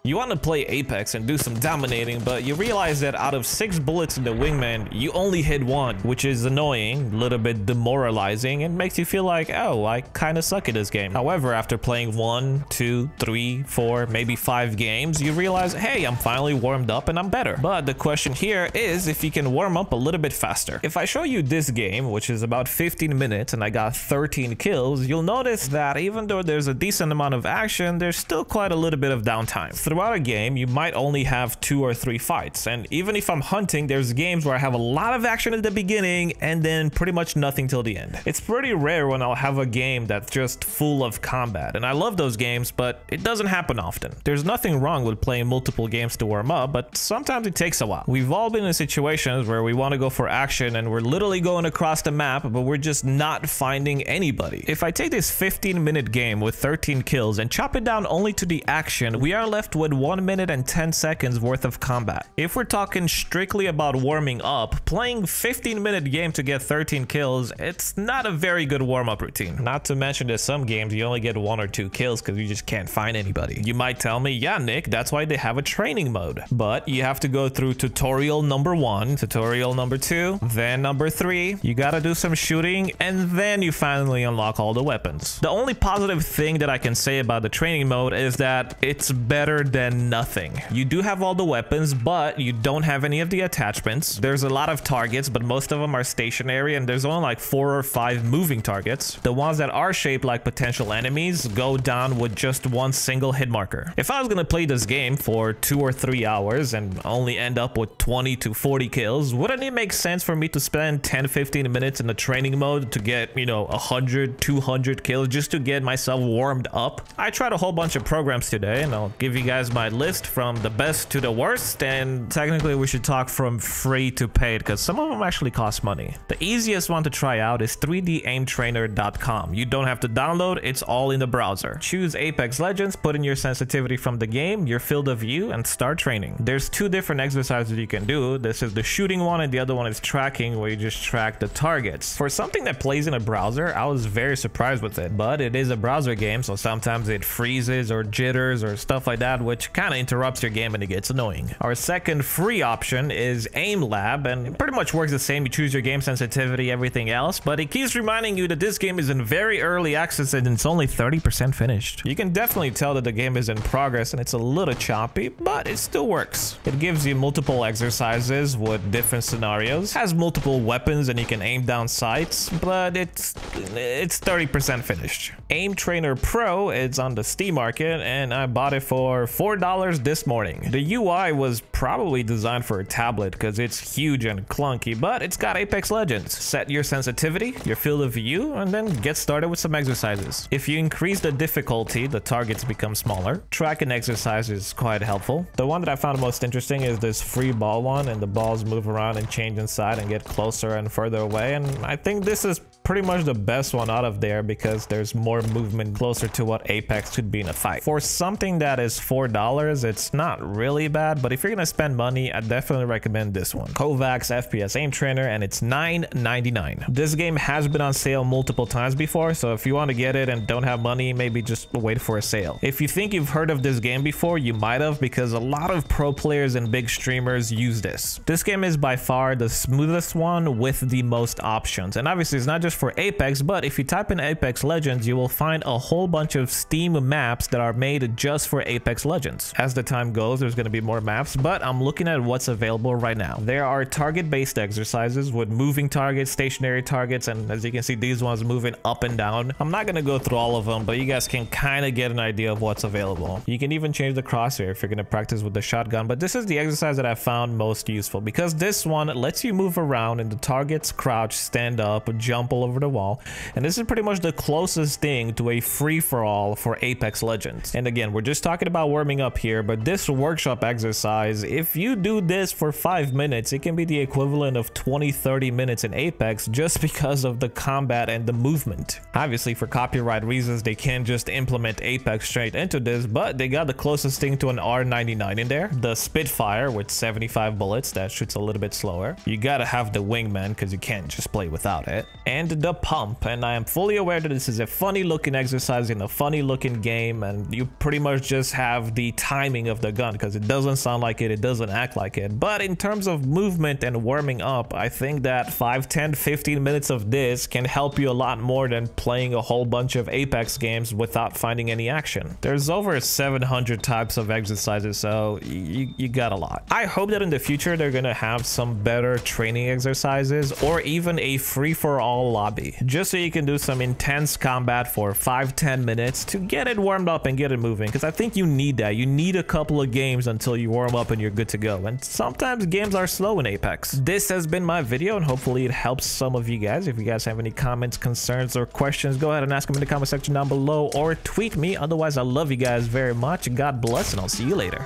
You want to play Apex and do some dominating, but you realize that out of 6 bullets in the wingman, you only hit 1, which is annoying, a little bit demoralizing, and makes you feel like, oh, I kind of suck at this game. However, after playing 1, 2, 3, 4, maybe 5 games, you realize, hey, I'm finally warmed up and I'm better. But the question here is if you can warm up a little bit faster. If I show you this game, which is about 15 minutes and I got 13 kills, you'll notice that even though there's a decent amount of action, there's still quite a little bit of downtime. Throughout a game, you might only have 2 or 3 fights, and even if I'm hunting, there's games where I have a lot of action at the beginning and then pretty much nothing till the end. It's pretty rare when I'll have a game that's just full of combat, and I love those games, but it doesn't happen often. There's nothing wrong with playing multiple games to warm up, but sometimes it takes a while. We've all been in situations where we want to go for action and we're literally going across the map, but we're just not finding anybody. If I take this 15-minute game with 13 kills and chop it down only to the action, we are left with 1 minute and 10 seconds worth of combat. If we're talking strictly about warming up, playing 15-minute game to get 13 kills, it's not a very good warm-up routine. Not to mention that some games you only get 1 or 2 kills because you just can't find anybody. You might tell me, yeah, Nick, that's why they have a training mode. But you have to go through tutorial number 1, tutorial number 2, then number 3. You gotta do some shooting, and then you finally unlock all the weapons. The only positive thing that I can say about the training mode is that it's better than nothing. You do have all the weapons, but you don't have any of the attachments. There's a lot of targets, but most of them are stationary, and there's only like 4 or 5 moving targets. The ones that are shaped like potential enemies go down with just 1 single hit marker. If I was gonna play this game for 2 or 3 hours and only end up with 20 to 40 kills, wouldn't it make sense for me to spend 10-15 minutes in the training mode to get, you know, 100, 200 kills just to get myself warmed up? I tried a whole bunch of programs today, and I'll give you guys my list from the best to the worst, and technically we should talk from free to paid because some of them actually cost money. The easiest one to try out is 3daimtrainer.com. You don't have to download, it's all in the browser. Choose Apex Legends, put in your sensitivity from the game, your field of view, and start training. There's 2 different exercises you can do. This is the shooting one, and the other one is tracking, where you just track the targets. For something that plays in a browser, I was very surprised with it, but it is a browser game, so sometimes it freezes or jitters or stuff like that, which kind of interrupts your game and it gets annoying. Our second free option is AimLab, and it pretty much works the same. You choose your game sensitivity, everything else, but it keeps reminding you that this game is in very early access and it's only 30% finished. You can definitely tell that the game is in progress and it's a little choppy, but it still works. It gives you multiple exercises with different scenarios, has multiple weapons and you can aim down sights, but it's 30% finished. Aim Trainer Pro is on the Steam market and I bought it for $4 this morning. The UI was probably designed for a tablet because it's huge and clunky, but it's got Apex Legends. Set your sensitivity, your field of view, and then get started with some exercises. If you increase the difficulty, the targets become smaller. Tracking exercise is quite helpful. The one that I found most interesting is this free ball one, and the balls move around and change inside and get closer and further away, and I think this is pretty much the best one out of there because there's more movement closer to what Apex should be in a fight. For something that is $4, it's not really bad, but if you're gonna spend money, I definitely recommend this one. Kovacs FPS Aim Trainer, and it's $9.99. This game has been on sale multiple times before, so if you want to get it and don't have money, maybe just wait for a sale. If you think you've heard of this game before, you might have, because a lot of pro players and big streamers use this. This game is by far the smoothest one with the most options, and obviously it's not just for Apex, but if you type in Apex Legends, you will find a whole bunch of Steam maps that are made just for Apex Legends. As the time goes, there's going to be more maps, but I'm looking at what's available right now. There are target-based exercises with moving targets, stationary targets, and as you can see, these ones moving up and down. I'm not going to go through all of them, but you guys can kind of get an idea of what's available. You can even change the crosshair if you're going to practice with the shotgun, but this is the exercise that I found most useful because this one lets you move around and the targets crouch, stand up, jump all over the wall, and this is pretty much the closest thing to a free-for-all for Apex Legends. And again, we're just talking about warming up here, but this workshop exercise, if you do this for 5 minutes, it can be the equivalent of 20-30 minutes in Apex just because of the combat and the movement. Obviously, for copyright reasons, they can't just implement Apex straight into this, but they got the closest thing to an R99 in there. The Spitfire with 75 bullets that shoots a little bit slower. You gotta have the Wingman because you can't just play without it. And and the pump. And I am fully aware that this is a funny looking exercise in a funny looking game, and you pretty much just have the timing of the gun because it doesn't sound like it doesn't act like it. But in terms of movement and warming up, I think that 5, 10, 15 minutes of this can help you a lot more than playing a whole bunch of Apex games without finding any action. There's over 700 types of exercises, so you got a lot. I hope that in the future they're gonna have some better training exercises or even a free-for-all lobby, just so you can do some intense combat for 5-10 minutes to get it warmed up and get it moving, because I think you need that. You need a couple of games until you warm up and you're good to go, and sometimes games are slow in Apex. This has been my video, and hopefully it helps some of you guys. If you guys have any comments, concerns, or questions, go ahead and ask them in the comment section down below or tweet me. Otherwise, I love you guys very much. God bless, and I'll see you later.